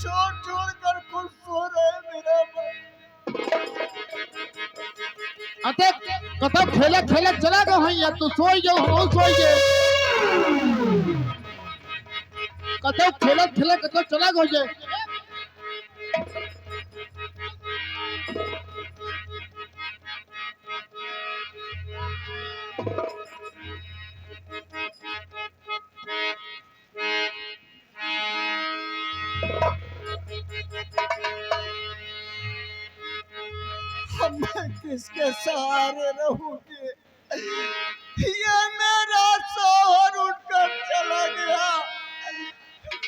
छोड़ छोड़ कर खुद सो रहे मेरा अते कतौ खेले खेले चला गयो हई या तू सोई जो हम सोई जे कतौ खेले खेले कतौ चला गयो जे मैं किसके सहारे रहूंगी? ये मेरा शोहर उठकर चला गया,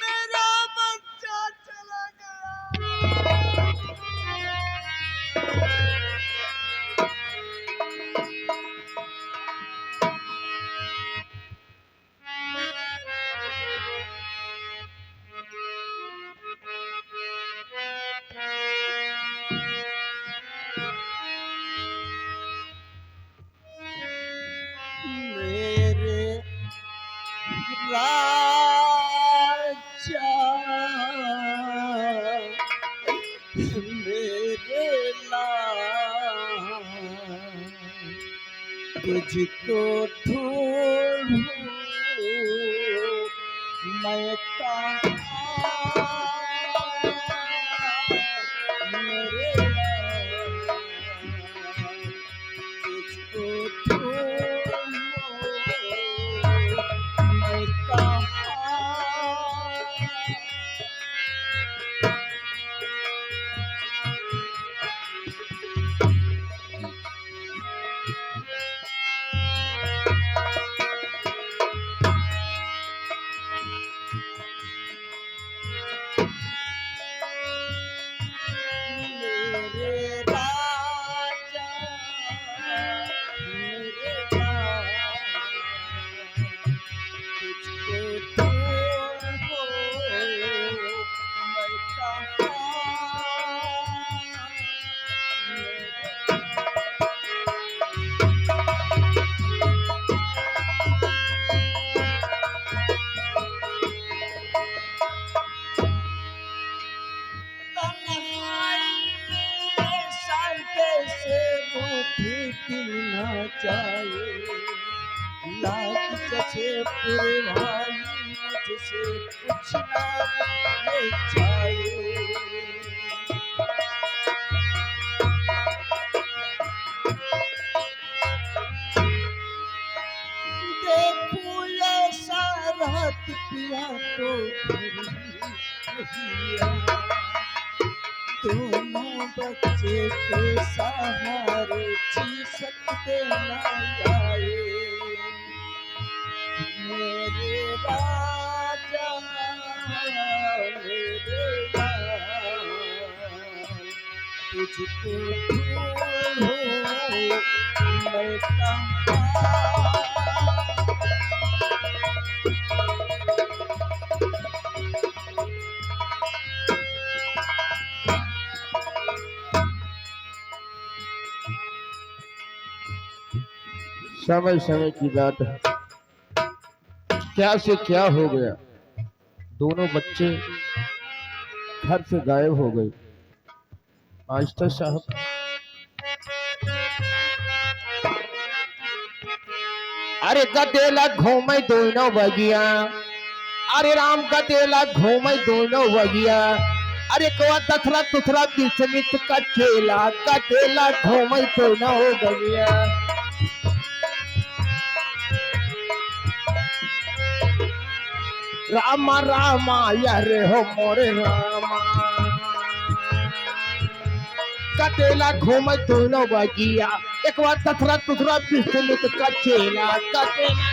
मेरा बच्चा चला गया। मेरे राजा मेरे लाल, तुझको ढूंढूं मैं कहाँ, मेरे लाल, तुझको ढूंढूं मैं कहाँ। मेरे राजा मेरे लाल, तुझको ढूंढूं मैं कहाँ, तन्हाई में शांति से रूठी ना जाए, लाख जैसे पुरवाई मुझसे कुछ ना ले जाए। देखूं ऐसा रात पिया तो दोनों बच्चे के सहारे जी सकते ना आए। मेरे राजा मेरे लाल, तुझको ढूंढूं मैं कहाँ। समय समय की बात है, क्या से क्या हो गया, दोनों बच्चे घर से गायब हो गए। मास्टर साहब अरे गदेला घूमे दोनों बगिया, अरे राम गदेला घूमे दोनों बगिया, अरे कोआ तथरा तुथरा बिस्मित का चेला गदेला घूमे दोनों बगिया। रामा रामा यारे हो मोरे रामा, कटेला घूम दोनों बगिया, एक बार तथरा तुथरा बिस्मित का चेला कटेला।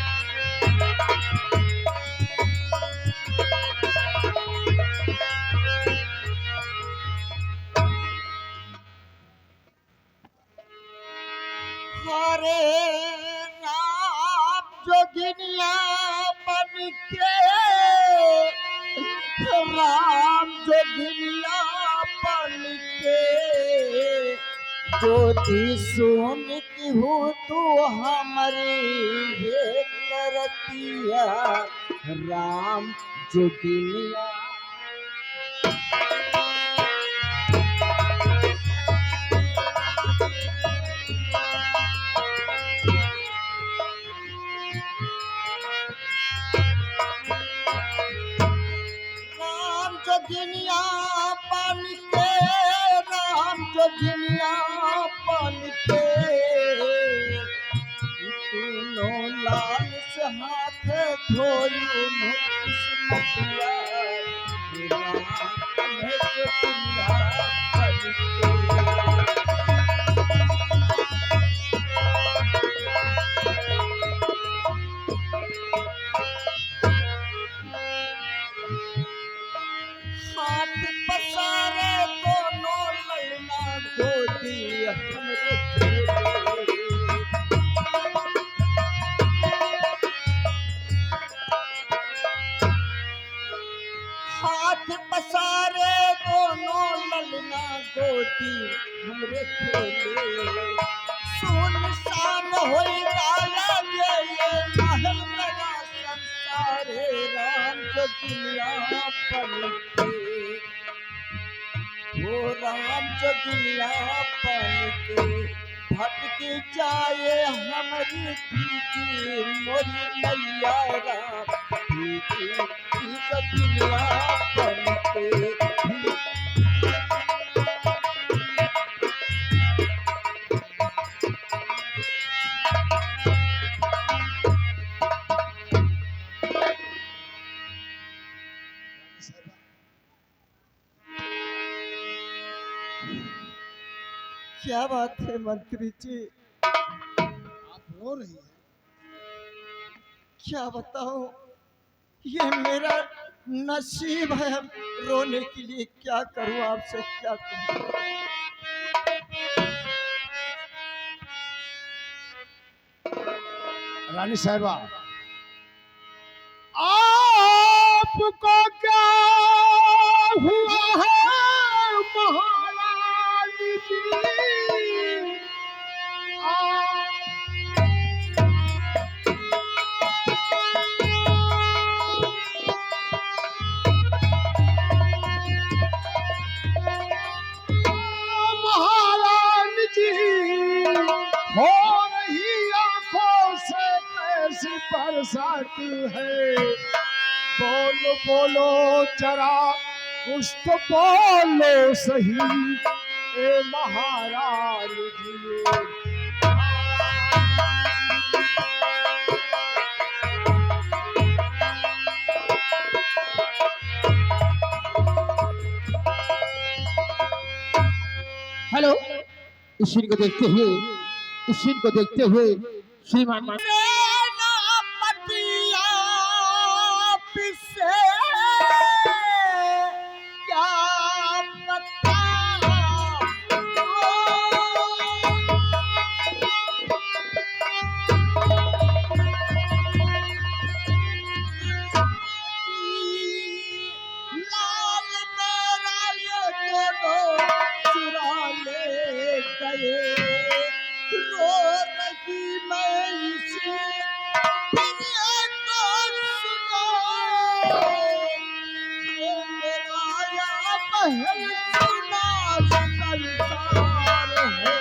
हरे राम जोगिनिया बन के, राम जोगिनिया बन के, ज्योति सुनती हूँ तू हमारी ये करतिया, राम जोगिनिया। जोगिनिया बन के राम जोगिनिया बन के तीनों लाल से हाथ धोलू किस्मतिया राम है जोगिनिया बन के। हाथ पसारे दोनों ललना गोदी हमरे खेले। हाथ पसारे दोनों ललना गोदी हमरे खेले। सुनसान होई डाला ये महल मेरा संसारे राम जोगिनिया बन के वो राम जोगिनिया बन के भटकी जाए हमारी प्रीति मोरी मैया राम प्रीति जोगिनिया बन के। क्या बात है मंत्री जी, आप रो रही हैं। क्या बताऊं, ये मेरा नसीब है। अब रोने के लिए क्या करूं, आपसे क्या कहूं। रानी साहिबा, आपको क्या हुआ है महारानी जी? महारानी जी हो रही आंखों से कैसी बरसात है। बोलो बोलो जरा कुछ तो बोलो सही ए महारानी जी। हेलो, इस सीन को देखते हुए, इस सीन को देखते हुए श्रीमान पतिया पिसे क्या लाल मेरा ये दोनों चुरा ले गए। रो रही मैं इसे दुनिया को सुनो। ये मेरा या महल सुना संसार है।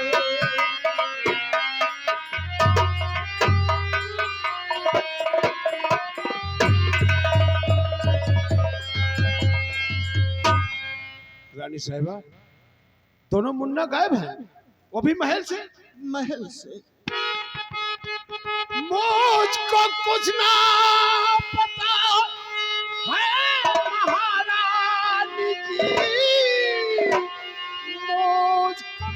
रानी साहिबा, दोनों मुन्ना गायब हैं, वो भी महल से। महल से मुझको कुछ ना पता है महारानी जी। मुझको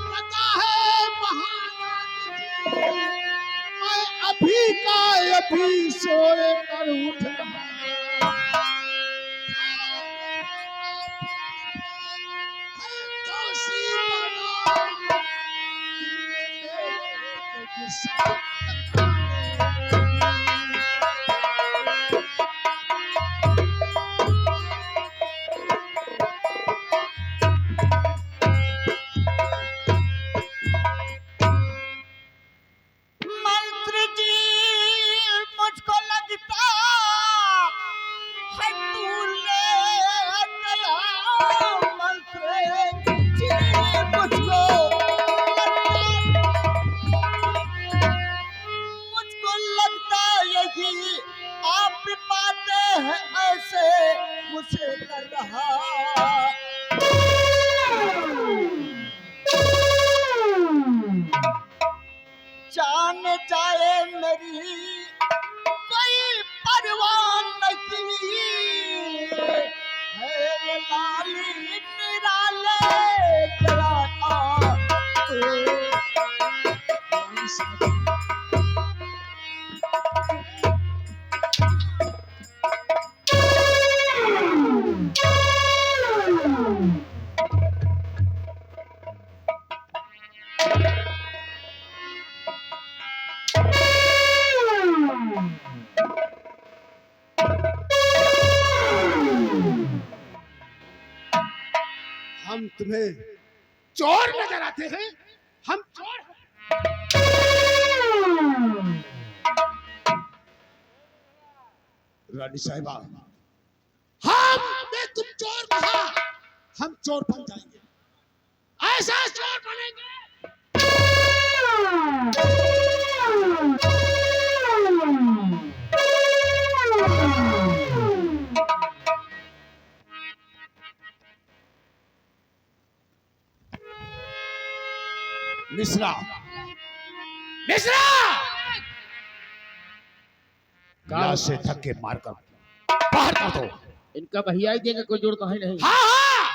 पता है महारानी जी, मैं अभी का अभी सोए कर उठ रहा हूं। दोषी बना के साथ मंत्री जी मुझको लगता है तू ले गया। मंत्री जी मुझको लगता रानी साहब। हम तुम्हें चोर नजर आते हैं? हम चोर हैं। रानी साहिबा, हमने तुम चोर कहा, हम चोर बन जाएंगे, ऐसा चोर बनेंगे। मिश्रा, मिश्रा, गाल से धक्के मारकर बाहर कर दो। इनका भैया ही देंगे, कोई जरूरत है नहीं। हाँ हाँ,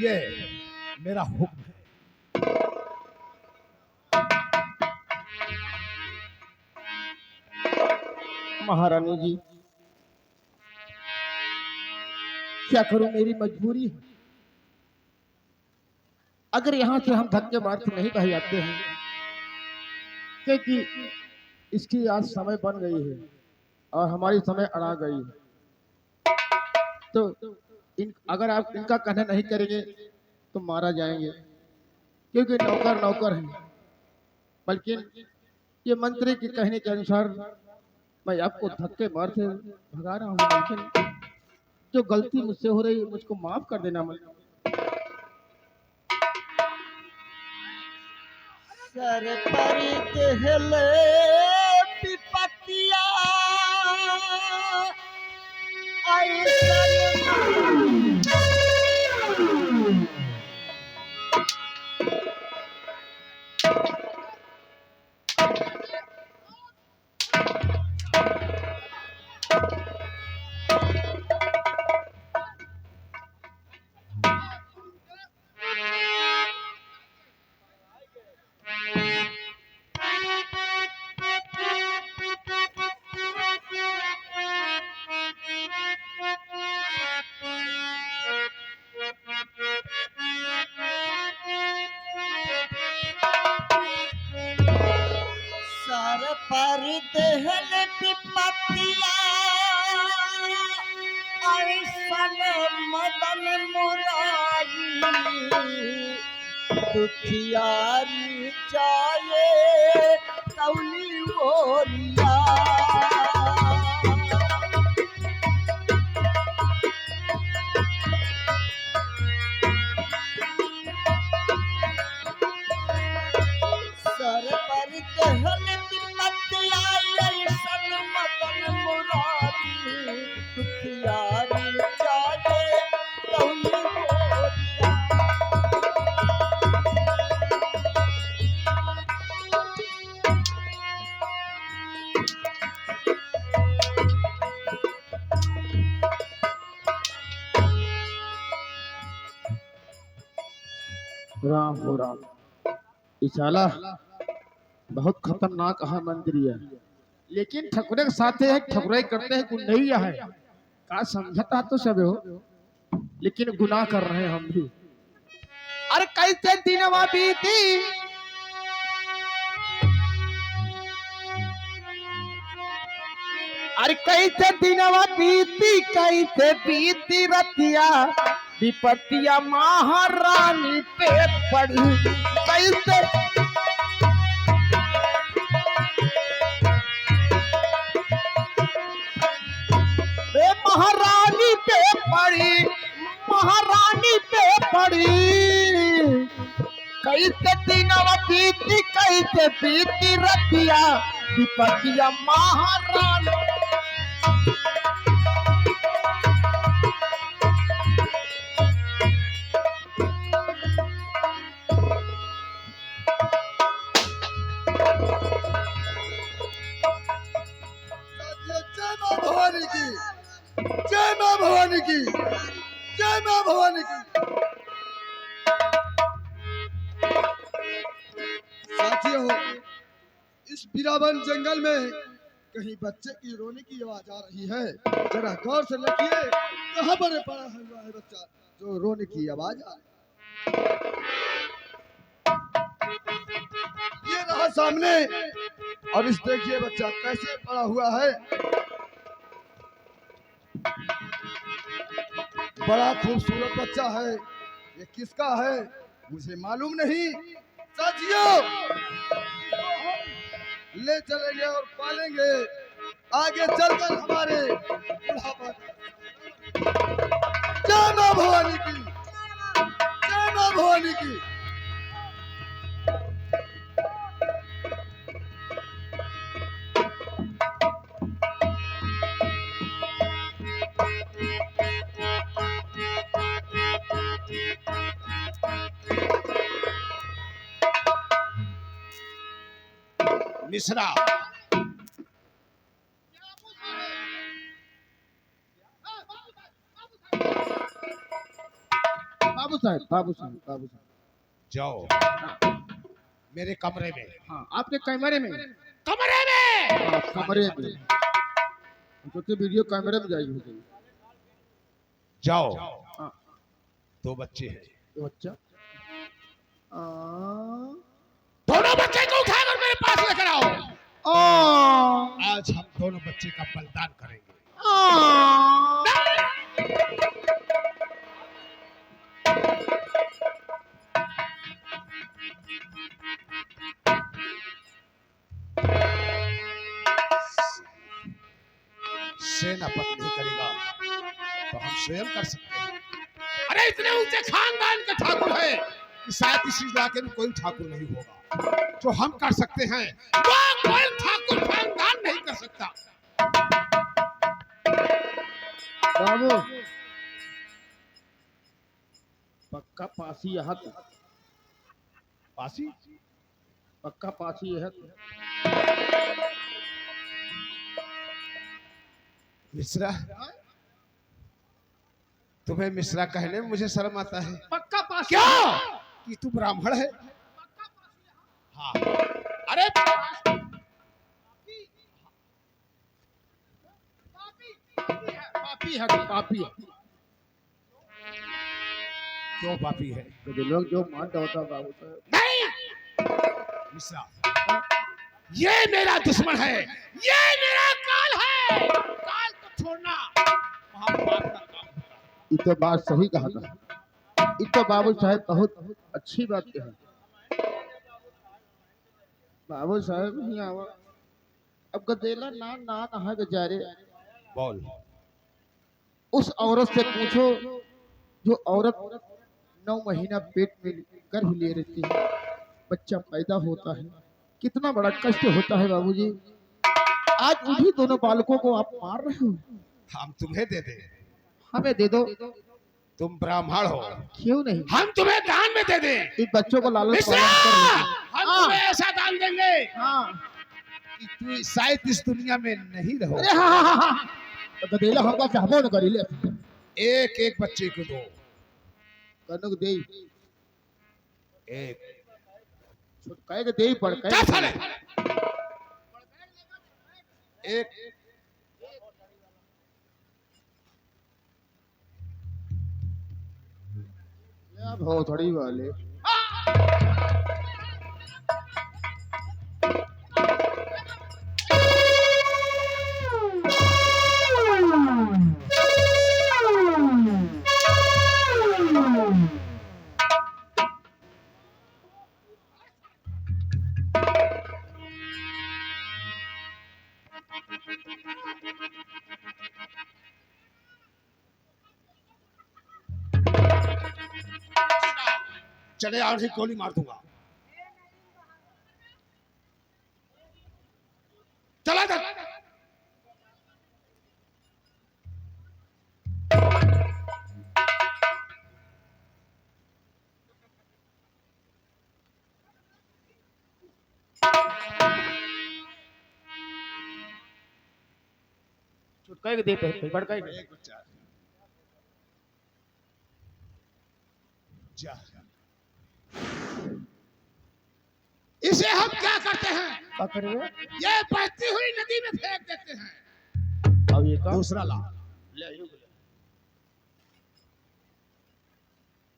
ये मेरा हुक्म है। महारानी जी, क्या करूं, मेरी मजबूरी है। अगर यहाँ से हम धक्के मार के नहीं कहे जाते हैं, क्योंकि इसकी आज समय बन गई है और हमारी समय अड़ा गई है, तो अगर आप इनका कहना नहीं करेंगे तो मारा जाएंगे, क्योंकि नौकर नौकर है। बल्कि ये मंत्री के कहने के अनुसार मैं आपको धक्के मार के भगा रहा हूँ, लेकिन जो गलती मुझसे हो रही है मुझको माफ कर देना। सर पर दहले पिपतिया पर दहल पिपतिया ऐसन मदन मुरारी दुखियारी जाए कौली ओरिया। सर पर दहल पिपतिया ऐसन मदन मुरारी दुखियारी जाए कौली ओरिया। राम हो राम, इशाला बहुत खतरनाक है मंदिर है, लेकिन ठकुरे के साथ है, ठकुराई करते हैं, नहीं है का समझता तो सब हो, लेकिन गुनाह कर रहे हैं हम भी। अरे कैसे दिनवा बीती, अरे कैसे दिनवा बीती, कैसे बीती रतिया, विपत्तिया महारानी पे पड़ी। कैसे महारानी पे पड़ी, महारानी पे पड़ी। कैसे दिनवा बीती, कैसे बीती रतिया, विपत्तिया महारानी। जय मां भवानी की, जय मां भवानी की, जय मां भवानी की। साथियों, इस बिरावन जंगल में कहीं बच्चे की रोने की आवाज आ रही है। जरा गौर से देखिए, कहाँ पर पड़ा हुआ है बच्चा जो रोने की आवाज आ रही है। ये रहा सामने, और इस देखिए बच्चा कैसे पड़ा हुआ है। बड़ा खूबसूरत बच्चा है। ये किसका है मुझे मालूम नहीं। साथियों, ले चलेंगे और पालेंगे आगे चलकर हमारे बुढ़ापा। जय मां भवानी की, जय मां भवानी की। मिश्रा, बाबू साहब, बाबू साहब, बाबू साहब। जाओ मेरे कमरे में। हाँ, आपके कैमरे में। कमरे में हाँ, कमरे में। सोचे वीडियो कैमरे में जाइए। जाओ। हाँ। दो बच्चे हैं। तो बच्चा दोनों बच्चे को उठाकर मेरे पास लेकर आओ। आज हम दोनों बच्चे का बलिदान करेंगे। सेनापति नहीं करेगा तो हम स्वयं कर सकते हैं। अरे इतने ऊंचे खानदान के ठाकुर है कि शायद इस इलाके में कोई ठाकुर नहीं होगा। जो हम कर सकते हैं वो कोई ठाकुर खानदान नहीं कर सकता। बाबू, पक्का पासी यहाँ तो। पासी पक्का पासी है तो। मिश्रा, तुम्हें मिश्रा कहने में मुझे शर्म आता है। पक्का पासी। क्या कि तू ब्राह्मण है? हाँ। अरे पापी है तो पापी है। क्यों पापी है? तो जो लोग जो मान होता बाबू साहब। नहीं मिश्रा, ये मेरा दुश्मन है, ये मेरा काल है। काल को छोड़ना महापाप का काम होता है। ये तो बात सही कहा था। ये तो बाबू साहब बहुत अच्छी बात है। बाबू साहब नहीं आवा। अब गदेला ना ना नहा गुजारे। बोल। उस औरत से पूछो जो औरत 9 महीना पेट में गर्भ ले रहती है, बच्चा पैदा होता है, कितना बड़ा कष्ट होता है बाबूजी। आज उन्हीं दोनों बालकों को आप मार रहे हो। हम तुम्हें दे दे। हमें दे दो। तुम ब्राह्मण हो। क्यों नहीं? हम तुम्हें दान में दे दें। इन बच्चों को लालन मिश्रा, पालन कर लेंगे। हम तुम्हें ऐसा दान देंगे हाँ। कि तू शायद इस दुनिया में नहीं रहो। अरे हाँ हाँ हाँ हाँ। तो गदेला होगा चाहबो न करी ले। एक एक बच्चे को दो। कनुक दे। एक कहे के दे पड़ क्या साले? एक या बहुत थोड़ी वाले। चले आओ, ठीक गोली मार दूंगा। चला जा। छुटकाए के दे पे बड़काए के। एक बच्चा जा। इसी इसे हम क्या करते हैं? क्या करेंगे? ये बहती हुई नदी में फेंक देते हैं। अब ये का दूसरा ला,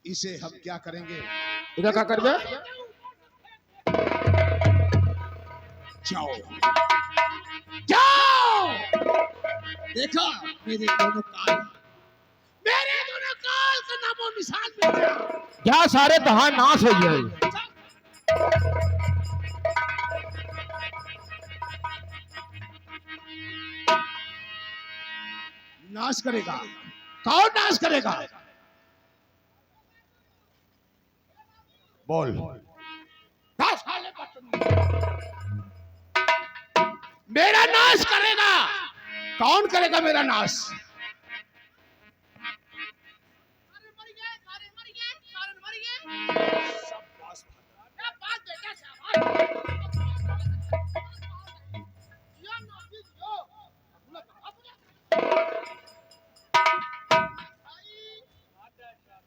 इसे हम क्या करेंगे? इधर क्या करबे? जाओ जाओ, देखा मेरे दोनों काल का नामो निशान मिल गया। क्या सारे दहा नाश हो गए। नाश करेगा? कौन नाश करेगा? बोल। मेरा नाश करेगा? कौन करेगा मेरा नाश?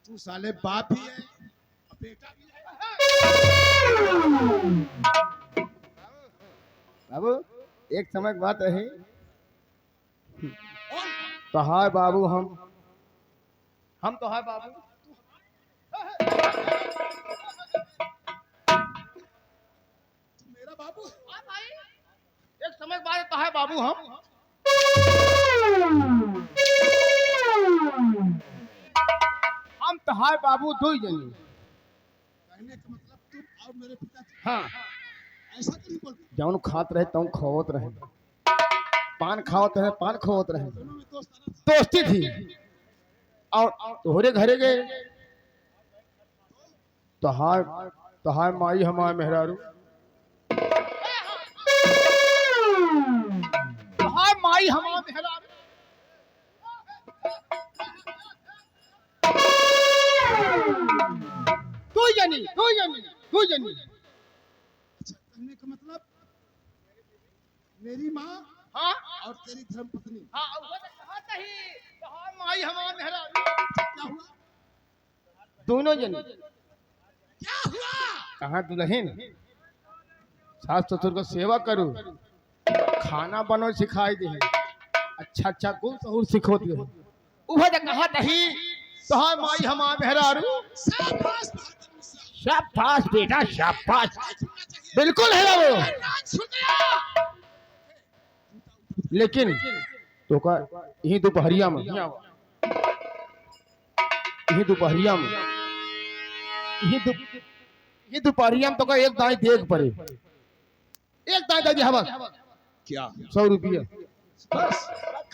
तू साले बाप ही है, बेटा भी है। बाबू एक समय की बात रही, तो हाय बाबू हम तो हाय बाबू। मेरा बाबू एक समय के बाद तो हाय बाबू हम तो हाय बाबू दो ही जनी। कहने का मतलब तुम और मेरे पिता हाँ, ऐसा क्यों बोलते? जौन खात रहे तौन खोवत रहे, पान खावत रहे पान खोवत रहे, दोनों में दोस्ताना दोस्ती थी। और तोहरे घरे गए तो हाय माई हमारे मेहरारू, तो हाय माई हमारे मेहरारू। तू जनी कहने का मतलब मेरी माँ हाँ और तेरी धर्मपत्नी। हाँ, वो तो कहा था ही, तो हाय माई हमारे मेहरारू। क्या हुआ? दोनों जनी क्या हुआ? कहाँ दुल्हन सास ससुर को सेवा करूं, खाना बनो सिखाई दे, अच्छा गुण सहूर सिखो दे। उभे तो कहा तही, तो हाय माई हमार मेहरारू। शाबाश शाबाश बेटा शाबाश, बिल्कुल है वो। लेकिन तो का यही दोपहरिया में, यही दोपहरिया में, ये दोपहरिया में तो का एक दाई देख पड़े, एक दाई दे हवा क्या 100 रुपया बस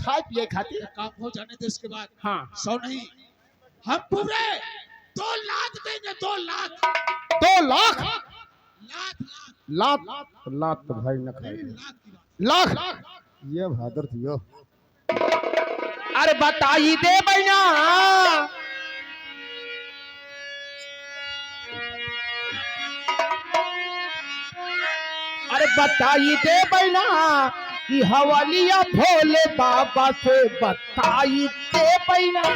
खाए पिए खातिर। काम हो जाने दे, इसके बाद हाँ 100 नहीं, हम पूरे 2 लाख देंगे। 2 लाख 2 लाख लाख लाख लाख तो भाई न खाए लाख की बात। लाख, ये भादर थियो। अरे बताई दे बहना, अरे बताई दे बहना कि हवालिया भोले बाबा से बताई दे बहना।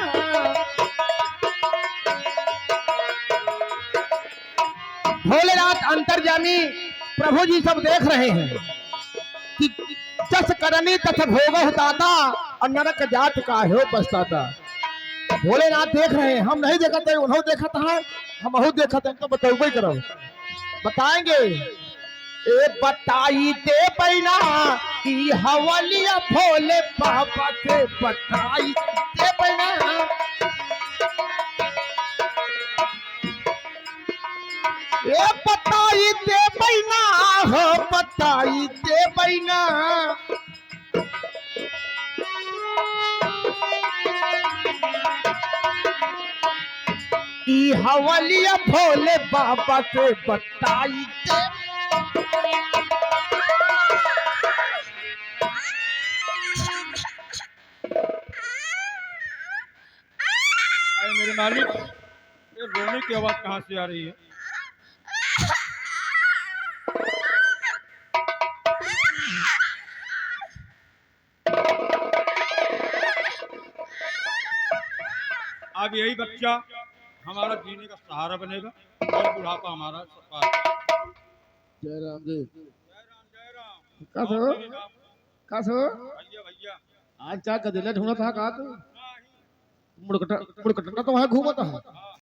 भोलेनाथ अंतर्यामी प्रभु जी सब देख रहे हैं कि जस करनी तथ भोग होता और नरक जात का हो पछताता। भोलेनाथ देख रहे हैं, हम नहीं देखते, उन्होंने देखा था, हम अहू देखा था, तो बताओ करो, बताएंगे। ए बताई दे बहना कि हवलिया भोले बाबा से बताई दे बहना। ए बताई दे बहना हो, बताई दे बहना। कि हवलिया भोले बाबा से बताई दे। अरे मेरे मालिक, ये रोने की आवाज कहाँ से आ रही है? अब यही बच्चा हमारा जीने का सहारा बनेगा और बुढ़ापा हमारा सहारा। जय राम जी। जय राम का सो मेरे बाप, का सो भैया भैया आज क्या गदेला ढूंढा था का तू नहीं, मुड़कटा तो वहां घूमता है हाँ